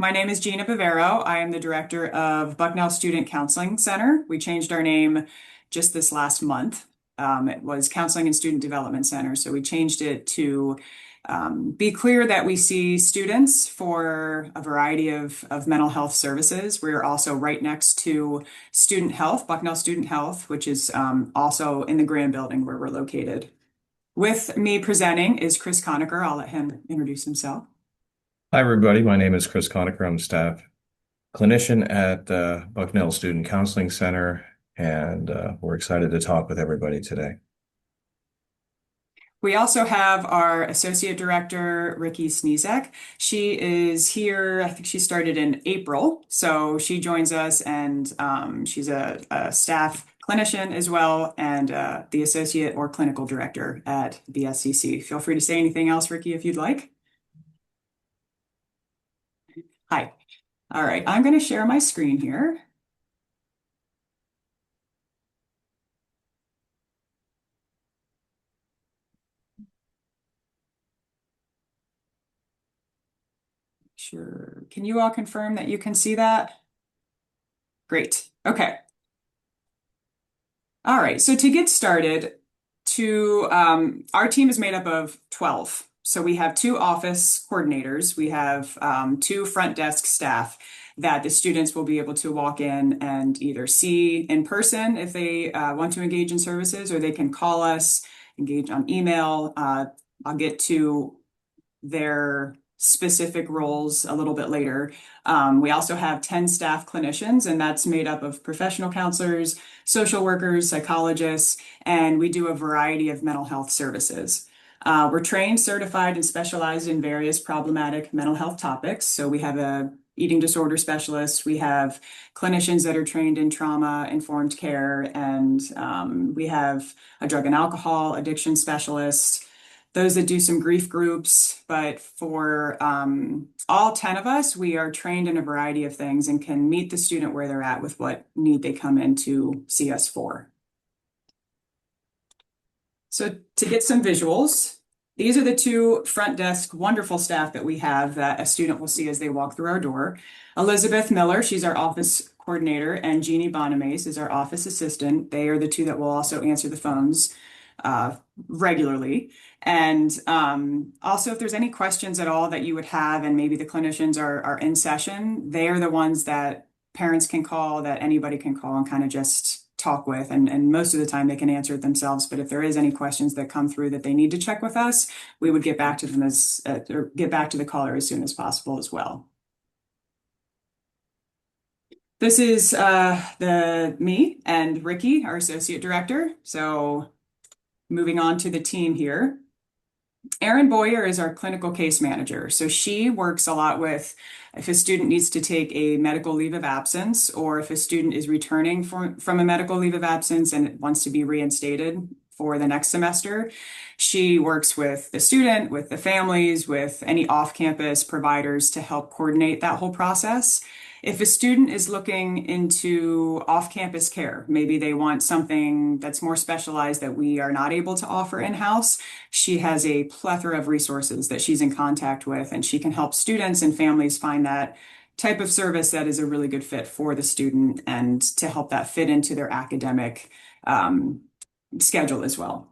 My name is Gina Bavero. I am the director of Bucknell Student Counseling Center. We changed our name just this last month. It was Counseling and Student Development Center, so we changed it to be clear that we see students for a variety of mental health services. We're also right next to Student Health, Bucknell Student Health, which is also in the Graham Building where we're located. With me presenting is Chris Conacher. I'll let him introduce himself. Hi, everybody. My name is Chris Conacher. I'm staff clinician at Bucknell Student Counseling Center, and we're excited to talk with everybody today. We also have our Associate Director, Ricky Sniezek. She is here, I think she started in April. So she joins us and she's a staff clinician as well and the Associate or Clinical Director at BSCC. Feel free to say anything else, Ricky, if you'd like. Hi. All right, I'm going to share my screen here. Sure. Can you all confirm that you can see that? Great. Okay. All right. So to get started, our team is made up of 12. So we have two office coordinators. We have two front desk staff that the students will be able to walk in and either see in person if they want to engage in services, or they can call us, engage on email. I'll get to their specific roles a little bit later. We also have 10 staff clinicians, and that's made up of professional counselors, social workers, psychologists, and we do a variety of mental health services. We're trained, certified, and specialized in various problematic mental health topics. So we have a eating disorder specialist, we have clinicians that are trained in trauma-informed care, and we have a drug and alcohol addiction specialist, those that do some grief groups. But for all 10 of us, we are trained in a variety of things and can meet the student where they're at with what need they come in to see us for. So to get some visuals, these are the two front desk wonderful staff that we have that a student will see as they walk through our door. Elizabeth Miller, she's our office coordinator, and Jeannie Bonamace is our office assistant. They are the two that will also answer the phones regularly. And also, if there's any questions at all that you would have, and maybe the clinicians are in session, they are the ones that parents can call, that anybody can call and kind of just talk with. And most of the time they can answer it themselves. But if there is any questions that come through that they need to check with us, we would get back to them or get back to the caller as soon as possible as well. This is me and Ricky, our associate director. So moving on to the team here. Erin Boyer is our clinical case manager. So she works a lot with if a student needs to take a medical leave of absence, or if a student is returning from a medical leave of absence and wants to be reinstated for the next semester. She works with the student, with the families, with any off-campus providers to help coordinate that whole process. If a student is looking into off-campus care, maybe they want something that's more specialized that we are not able to offer in-house, she has a plethora of resources that she's in contact with, and she can help students and families find that type of service that is a really good fit for the student and to help that fit into their academic schedule as well.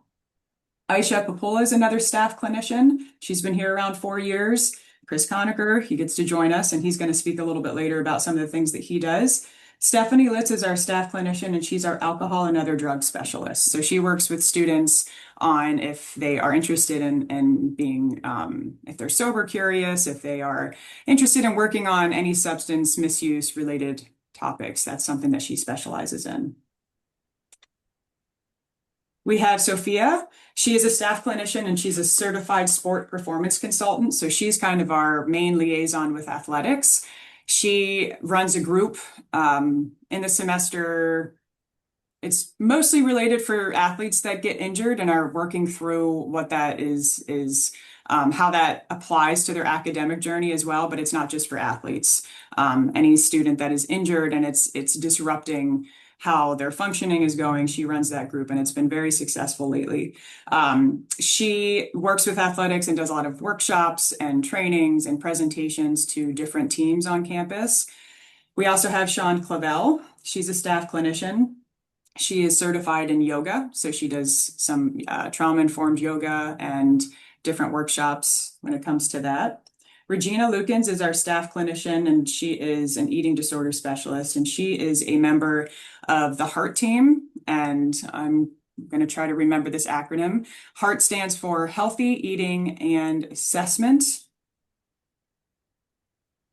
Aisha Papola is another staff clinician. She's been here around 4 years. Chris Conacher, he gets to join us, and he's going to speak a little bit later about some of the things that he does. Stephanie Litz is our staff clinician, and she's our alcohol and other drug specialist. So she works with students on if they are interested in being, if they're sober curious, if they are interested in working on any substance misuse related topics. That's something that she specializes in. We have Sophia. She is a staff clinician and she's a certified sport performance consultant. So she's kind of our main liaison with athletics. She runs a group in the semester. It's mostly related for athletes that get injured and are working through what that is how that applies to their academic journey as well. But it's not just for athletes. Any student that is injured and it's disrupting how their functioning is going. She runs that group, and it's been very successful lately. She works with athletics and does a lot of workshops and trainings and presentations to different teams on campus. We also have Sean Clavel. She's a staff clinician. She is certified in yoga, so she does some trauma-informed yoga and different workshops when it comes to that. Regina Lukens is our staff clinician, and she is an eating disorder specialist, and she is a member of the HEART team, and I'm going to try to remember this acronym. HEART stands for Healthy Eating and Assessment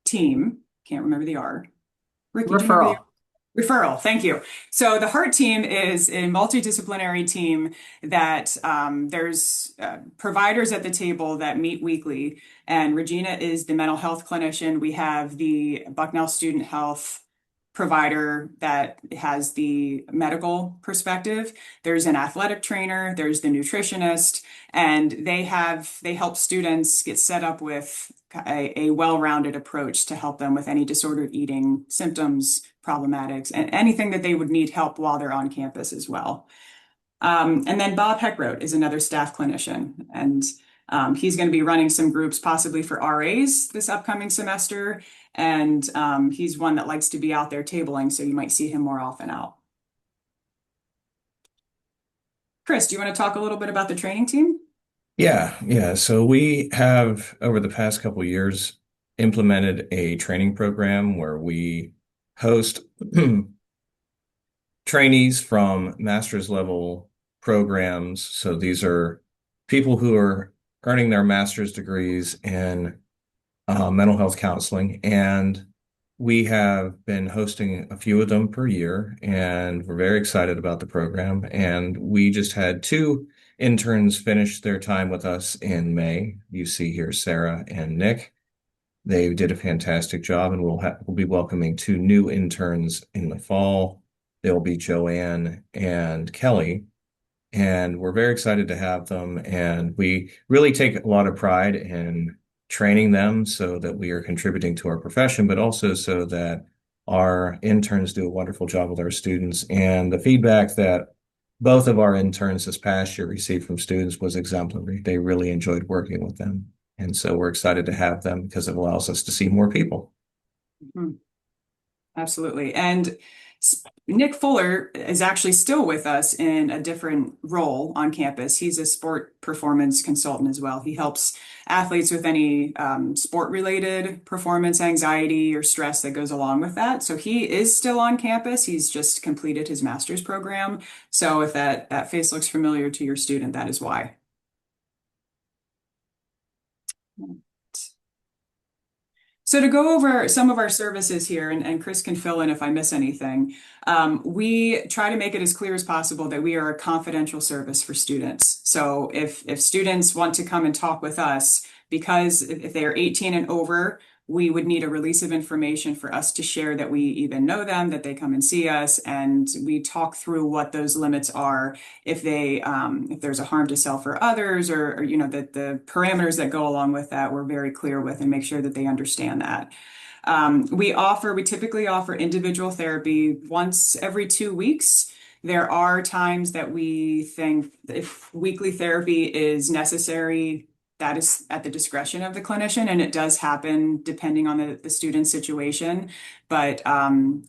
Team. Can't remember the R. Ricky, do you remember the Referral. R? Referral, thank you. So the HEART team is a multidisciplinary team that there's providers at the table that meet weekly, and Regina is the mental health clinician. We have the Bucknell student health provider that has the medical perspective. There's an athletic trainer, there's the nutritionist, and they help students get set up with a well-rounded approach to help them with any disordered eating symptoms, problematics, and anything that they would need help while they're on campus as well. And then Bob Heckroth is another staff clinician, and he's going to be running some groups possibly for RAs this upcoming semester, and he's one that likes to be out there tabling, so you might see him more often out. Chris, do you want to talk a little bit about the training team? Yeah. So we have, over the past couple of years, implemented a training program where we host trainees from master's level programs. So these are people who are earning their master's degrees in mental health counseling. And we have been hosting a few of them per year, and we're very excited about the program. And we just had two interns finish their time with us in May. You see here Sarah and Nick. They did a fantastic job, and we'll be welcoming two new interns in the fall. They'll be Joanne and Kelly, and we're very excited to have them. And we really take a lot of pride in training them so that we are contributing to our profession, but also so that our interns do a wonderful job with our students. And the feedback that both of our interns this past year received from students was exemplary. They really enjoyed working with them. And so we're excited to have them because it allows us to see more people. Mhm. Absolutely. And Nick Fuller is actually still with us in a different role on campus. He's a sport performance consultant as well. He helps athletes with any sport-related performance anxiety or stress that goes along with that. So he is still on campus. He's just completed his master's program. So if that face looks familiar to your student, that is why. So to go over some of our services here, and Chris can fill in if I miss anything, we try to make it as clear as possible that we are a confidential service for students. So if students want to come and talk with us, because if they are 18 and over, we would need a release of information for us to share that we even know them, that they come and see us, and we talk through what those limits are if there's a harm to self or others, or that the parameters that go along with that we're very clear with and make sure that they understand that. We typically offer individual therapy once every 2 weeks. There are times that we think if weekly therapy is necessary, that is at the discretion of the clinician, and it does happen depending on the student's situation. But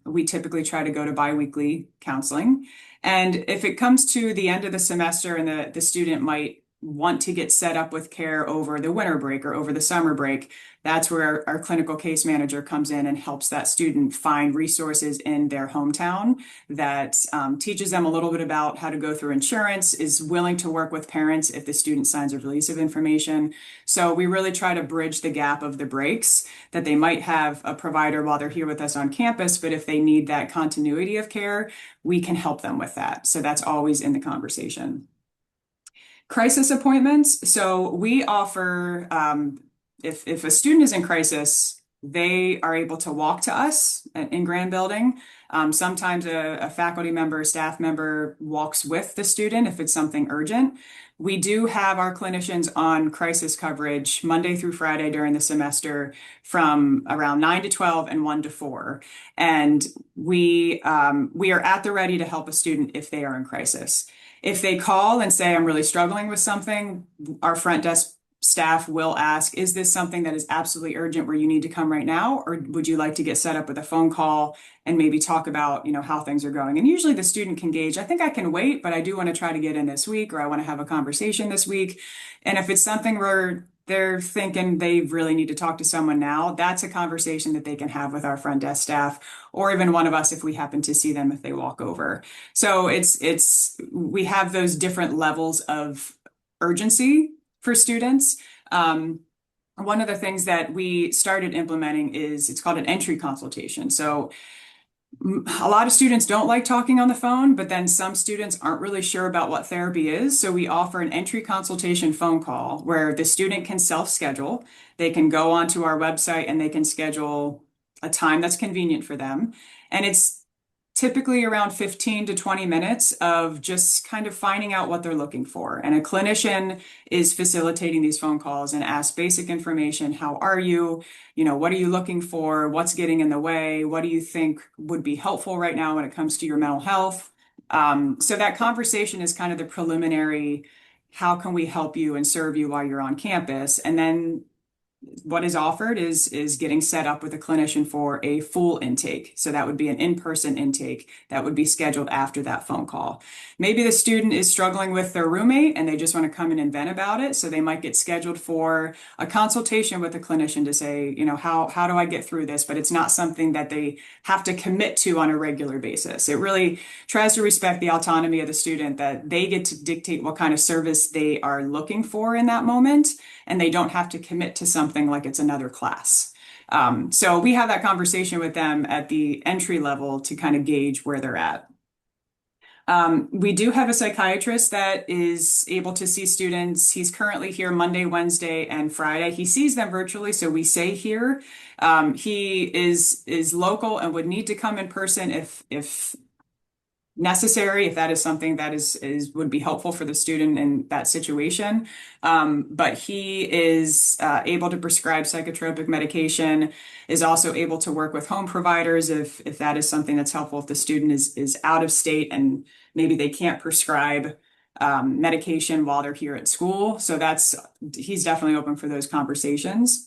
we typically try to go to biweekly counseling. And if it comes to the end of the semester and the student might want to get set up with care over the winter break or over the summer break, that's where our clinical case manager comes in and helps that student find resources in their hometown that teaches them a little bit about how to go through insurance, is willing to work with parents if the student signs a release of information. So we really try to bridge the gap of the breaks that they might have a provider while they're here with us on campus, but if they need that continuity of care, we can help them with that. So that's always in the conversation. Crisis appointments. So we offer, if a student is in crisis, they are able to walk to us in Grand Building. Sometimes a faculty member, staff member walks with the student if it's something urgent. We do have our clinicians on crisis coverage Monday through Friday during the semester from around 9 to 12 and 1 to 4. And we are at the ready to help a student if they are in crisis. If they call and say, I'm really struggling with something, our front desk staff will ask, is this something that is absolutely urgent where you need to come right now? Or would you like to get set up with a phone call and maybe talk about, how things are going? And usually the student can gauge, I think I can wait, but I do want to try to get in this week, or I want to have a conversation this week. And if it's something where they're thinking they really need to talk to someone now, that's a conversation that they can have with our front desk staff, or even one of us if we happen to see them if they walk over. So we have those different levels of urgency for students. One of the things that we started implementing is it's called an entry consultation. So a lot of students don't like talking on the phone, but then some students aren't really sure about what therapy is. So we offer an entry consultation phone call where the student can self-schedule. They can go onto our website and they can schedule a time that's convenient for them. And it's typically around 15 to 20 minutes of just kind of finding out what they're looking for. And a clinician is facilitating these phone calls and asks basic information. How are you? What are you looking for? What's getting in the way? What do you think would be helpful right now when it comes to your mental health? So that conversation is kind of the preliminary, how can we help you and serve you while you're on campus? And then what is offered is getting set up with a clinician for a full intake. So that would be an in-person intake that would be scheduled after that phone call. Maybe the student is struggling with their roommate and they just want to come in and vent about it. So they might get scheduled for a consultation with a clinician to say, how do I get through this? But it's not something that they have to commit to on a regular basis. It really tries to respect the autonomy of the student, that they get to dictate what kind of service they are looking for in that moment, and they don't have to commit to something like it's another class. So we have that conversation with them at the entry level to kind of gauge where they're at. We do have a psychiatrist that is able to see students. He's currently here Monday, Wednesday, and Friday. He sees them virtually, so we say here. He is local and would need to come in person if necessary, if that is something that would be helpful for the student in that situation. But he is able to prescribe psychotropic medication, is also able to work with home providers if that is something that's helpful, if the student is out of state and maybe they can't prescribe medication while they're here at school. So he's definitely open for those conversations.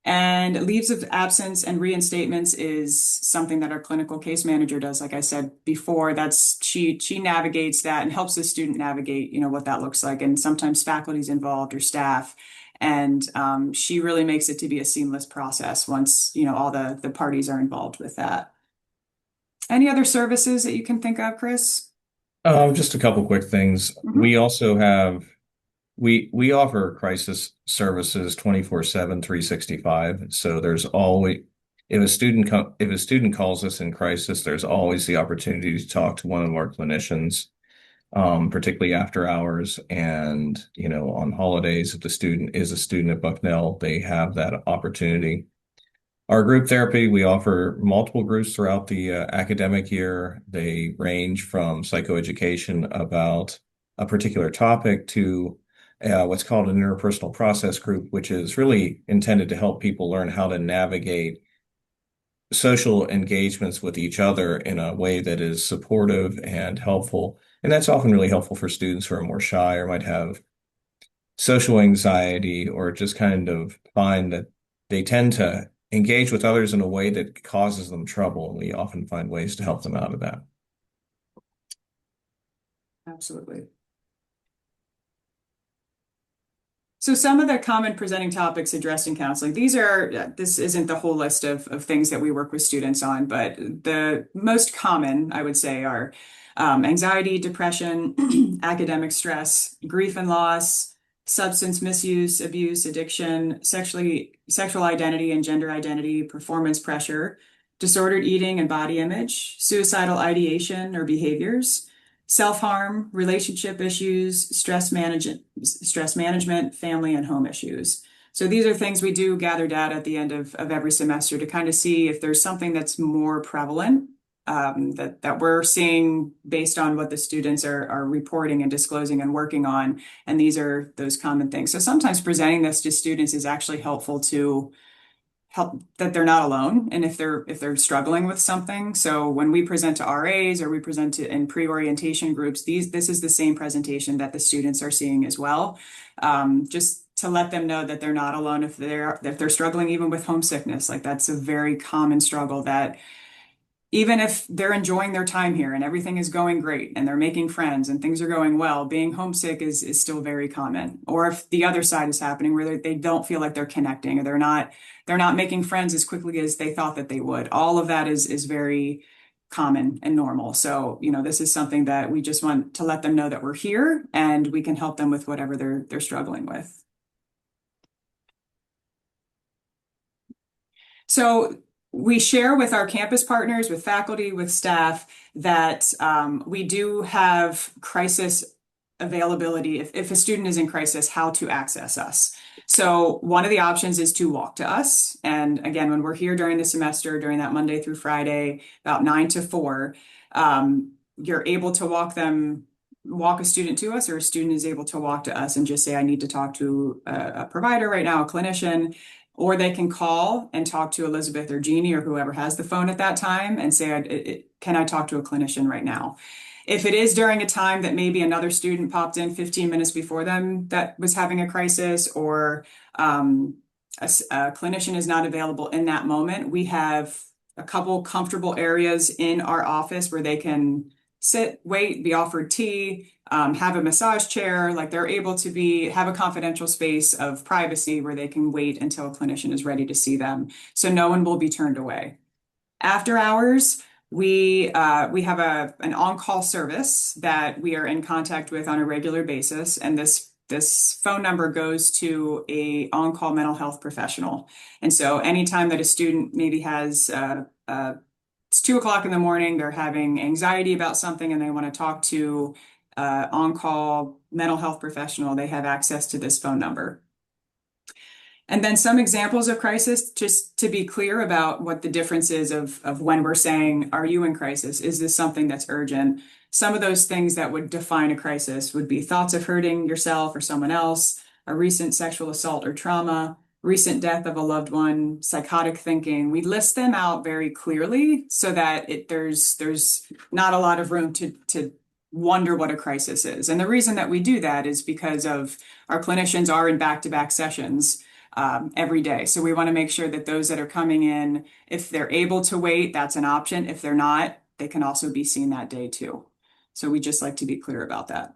And leaves of absence and reinstatements is something that our clinical case manager does. Like I said before, she navigates that and helps the student navigate, what that looks like. And sometimes faculty's involved or staff. And she really makes it to be a seamless process once, all the parties are involved with that. Any other services that you can think of, Chris? Just a couple quick things. Mhm. We also have we offer crisis services 24/7, 365. So there's always if a student calls us in crisis, there's always the opportunity to talk to one of our clinicians, particularly after hours and on holidays. If the student is a student at Bucknell, they have that opportunity. Our group therapy, we offer multiple groups throughout the academic year. They range from psychoeducation about a particular topic to what's called an interpersonal process group, which is really intended to help people learn how to navigate social engagements with each other in a way that is supportive and helpful. And that's often really helpful for students who are more shy or might have social anxiety, or just kind of find that they tend to engage with others in a way that causes them trouble. And we often find ways to help them out of that. Absolutely. So some of the common presenting topics addressed in counseling, this isn't the whole list of things that we work with students on, but the most common, I would say, are anxiety, depression, academic stress, grief and loss, substance misuse, abuse, addiction, sexual identity and gender identity, performance pressure, disordered eating and body image, suicidal ideation or behaviors, self-harm, relationship issues, stress management, family and home issues. So these are things we do gather data at the end of every semester to kind of see if there's something that's more prevalent that we're seeing based on what the students are reporting and disclosing and working on. And these are those common things. So sometimes presenting this to students is actually helpful to help that they're not alone and if they're struggling with something. So when we present to RAs or we present to in pre-orientation groups, this is the same presentation that the students are seeing as well. Just to let them know that they're not alone if they're struggling even with homesickness. Like that's a very common struggle that even if they're enjoying their time here and everything is going great and they're making friends and things are going well, being homesick is still very common. Or if the other side is happening where they don't feel like they're connecting or they're not making friends as quickly as they thought that they would. All of that is very common and normal. So, this is something that we just want to let them know that we're here and we can help them with whatever they're struggling with. So we share with our campus partners, with faculty, with staff, that we do have crisis availability if a student is in crisis, how to access us. So one of the options is to walk to us. And again, when we're here during the semester, during that Monday through Friday, about 9 to 4, you're able to walk a student to us, or a student is able to walk to us and just say, I need to talk to a provider right now, a clinician. Or they can call and talk to Elizabeth or Jeannie or whoever has the phone at that time and say, can I talk to a clinician right now? If it is during a time that maybe another student popped in 15 minutes before them that was having a crisis, or a clinician is not available in that moment, we have a couple comfortable areas in our office where they can sit, wait, be offered tea, have a massage chair, like they're able to have a confidential space of privacy where they can wait until a clinician is ready to see them. So no one will be turned away. After hours, we have an on-call service that we are in contact with on a regular basis, and this phone number goes to a on-call mental health professional. And so anytime that a student maybe has it's 2 o'clock in the morning, they're having anxiety about something and they want to talk to on-call mental health professional, they have access to this phone number. And then some examples of crisis, just to be clear about what the difference is of when we're saying, are you in crisis? Is this something that's urgent? Some of those things that would define a crisis would be thoughts of hurting yourself or someone else, a recent sexual assault or trauma, recent death of a loved one, psychotic thinking. We list them out very clearly so that there's not a lot of room to wonder what a crisis is. And the reason that we do that is because of our clinicians are in back-to-back sessions every day. So we want to make sure that those that are coming in, if they're able to wait, that's an option. If they're not, they can also be seen that day too. So we just like to be clear about that.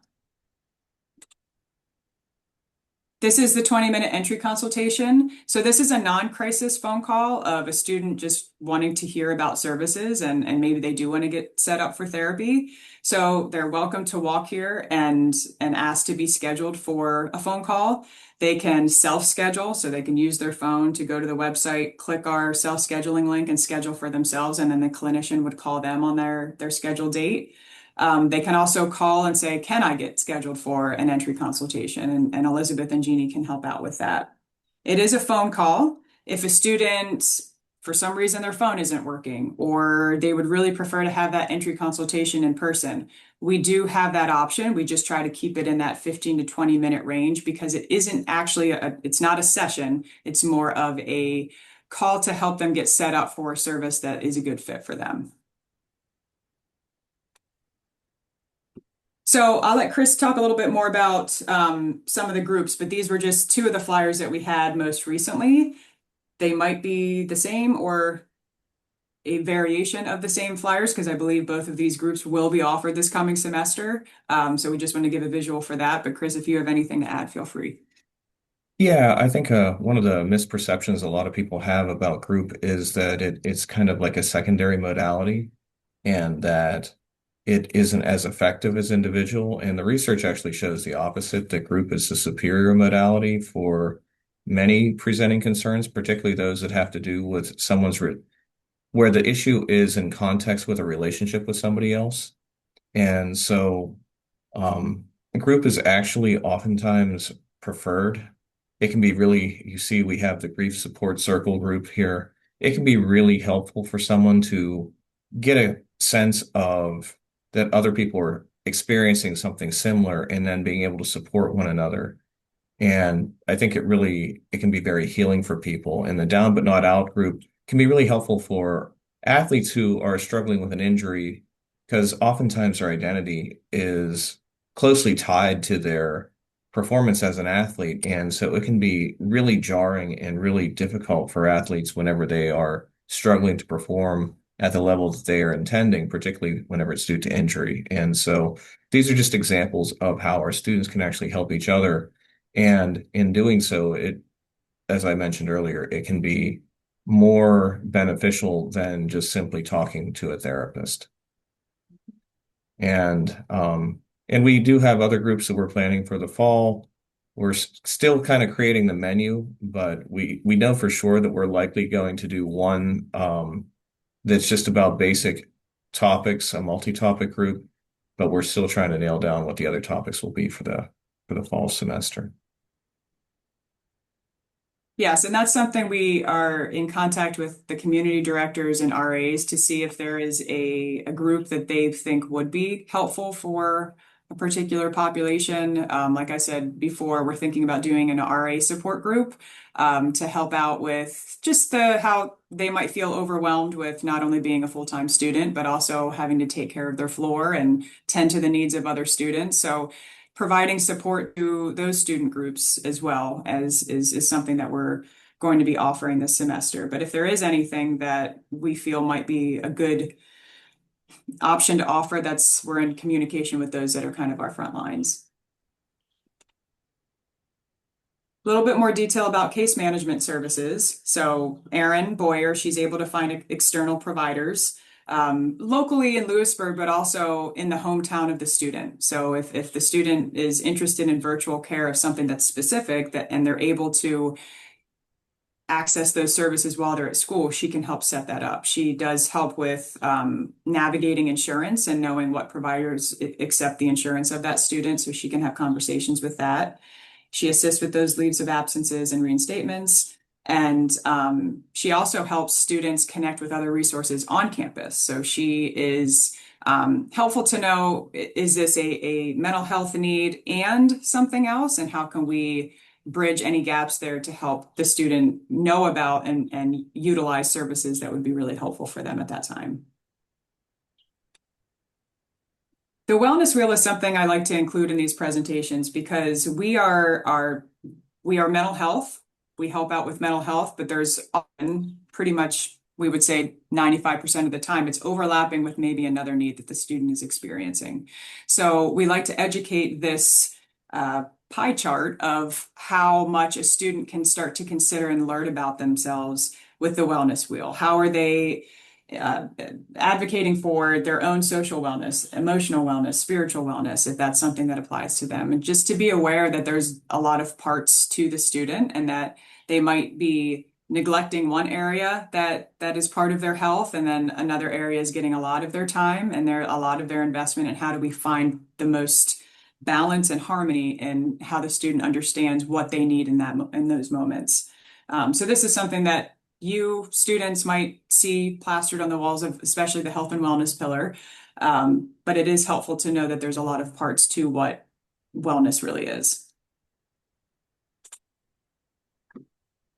This is the 20-minute entry consultation. So this is a non-crisis phone call of a student just wanting to hear about services and maybe they do want to get set up for therapy. So they're welcome to walk here and ask to be scheduled for a phone call. They can self-schedule, so they can use their phone to go to the website, click our self-scheduling link and schedule for themselves, and then the clinician would call them on their scheduled date. They can also call and say, can I get scheduled for an entry consultation? And Elizabeth and Jeannie can help out with that. It is a phone call. If a student, for some reason, their phone isn't working, or they would really prefer to have that entry consultation in person, we do have that option. We just try to keep it in that 15 to 20-minute range because it isn't actually it's not a session. It's more of a call to help them get set up for a service that is a good fit for them. So I'll let Chris talk a little bit more about some of the groups, but these were just two of the flyers that we had most recently. They might be the same or a variation of the same flyers because I believe both of these groups will be offered this coming semester. So we just want to give a visual for that. But Chris, if you have anything to add, feel free. Yeah, I think one of the misperceptions a lot of people have about group is that it's kind of like a secondary modality and that it isn't as effective as individual. And the research actually shows the opposite, that group is the superior modality for many presenting concerns, particularly those that have to do with where the issue is in context with a relationship with somebody else. And so a group is actually oftentimes preferred it can be really, you see, we have the grief support circle group here. It can be really helpful for someone to get a sense of that other people are experiencing something similar and then being able to support one another. And I think it can be very healing for people. And the down but not out group can be really helpful for athletes who are struggling with an injury because oftentimes their identity is closely tied to their performance as an athlete. And so it can be really jarring and really difficult for athletes whenever they are struggling to perform at the level that they are intending, particularly whenever it's due to injury. And so these are just examples of how our students can actually help each other. And in doing so, as I mentioned earlier, it can be more beneficial than just simply talking to a therapist. And and we do have other groups that we're planning for the fall. We're still kind of creating the menu, but we know for sure that we're likely going to do one that's just about basic topics, a multi-topic group, but we're still trying to nail down what the other topics will be for the fall semester. Yes, and that's something we are in contact with the community directors and RAs to see if there is a group that they think would be helpful for a particular population. Like I said before, we're thinking about doing an RA support group to help out with just how they might feel overwhelmed with not only being a full-time student, but also having to take care of their floor and tend to the needs of other students. So providing support to those student groups as well as is something that we're going to be offering this semester. But if there is anything that we feel might be a good option to offer, we're in communication with those that are kind of our front lines. A little bit more detail about case management services. So Erin Boyer, she's able to find external providers locally in Lewisburg, but also in the hometown of the student. So if the student is interested in virtual care of something that's specific and they're able to access those services while they're at school, she can help set that up. She does help with navigating insurance and knowing what providers accept the insurance of that student, so she can have conversations with that. She assists with those leaves of absences and reinstatements. And she also helps students connect with other resources on campus. So she is helpful to know, is this a mental health need and something else? And how can we bridge any gaps there to help the student know about and utilize services that would be really helpful for them at that time? The wellness wheel is something I like to include in these presentations because we are mental health. We help out with mental health, but there's often pretty much, we would say 95% of the time, it's overlapping with maybe another need that the student is experiencing. So we like to educate this pie chart of how much a student can start to consider and learn about themselves with the wellness wheel. How are they advocating for their own social wellness, emotional wellness, spiritual wellness, if that's something that applies to them. And just to be aware that there's a lot of parts to the student and that they might be neglecting one area that is part of their health, and then another area is getting a lot of their time and a lot of their investment. And how do we find the most balance and harmony in how the student understands what they need in those moments? So this is something that you students might see plastered on the walls of especially the health and wellness pillar. But it is helpful to know that there's a lot of parts to what wellness really is.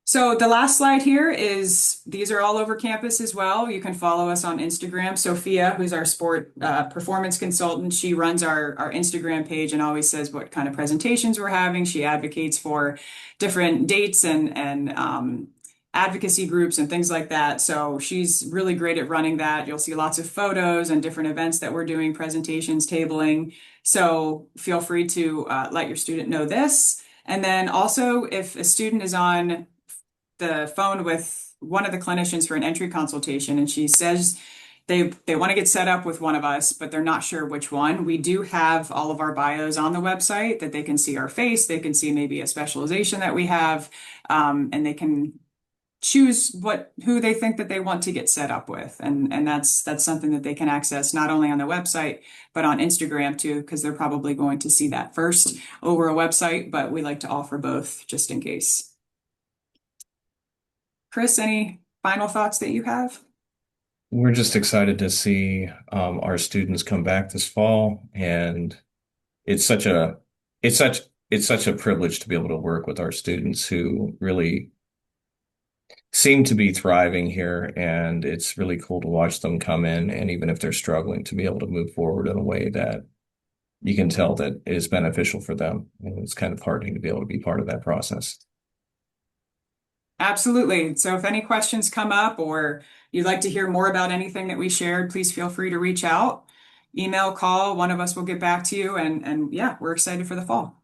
So the last slide here these are all over campus as well. You can follow us on Instagram. Sophia, who's our sport performance consultant, she runs our Instagram page and always says what kind of presentations we're having. She advocates for different dates and advocacy groups and things like that. So she's really great at running that. You'll see lots of photos and different events that we're doing, presentations, tabling. So feel free to let your student know this. And then also, if a student is on the phone with one of the clinicians for an entry consultation and she says they want to get set up with one of us, but they're not sure which one, we do have all of our bios on the website that they can see our face, they can see maybe a specialization that we have, and they can choose who they think that they want to get set up with. And that's something that they can access not only on the website, but on Instagram too, because they're probably going to see that first over a website, but we like to offer both just in case. Chris, any final thoughts that you have? We're just excited to see our students come back this fall, and it's such a it's such it's such a privilege to be able to work with our students who really seem to be thriving here, and it's really cool to watch them come in, and even if they're struggling, to be able to move forward in a way that you can tell that is beneficial for them. And it's kind of heartening to be able to be part of that process. Absolutely. So if any questions come up or you'd like to hear more about anything that we shared, please feel free to reach out. Email, call, one of us will get back to you. And yeah, we're excited for the fall.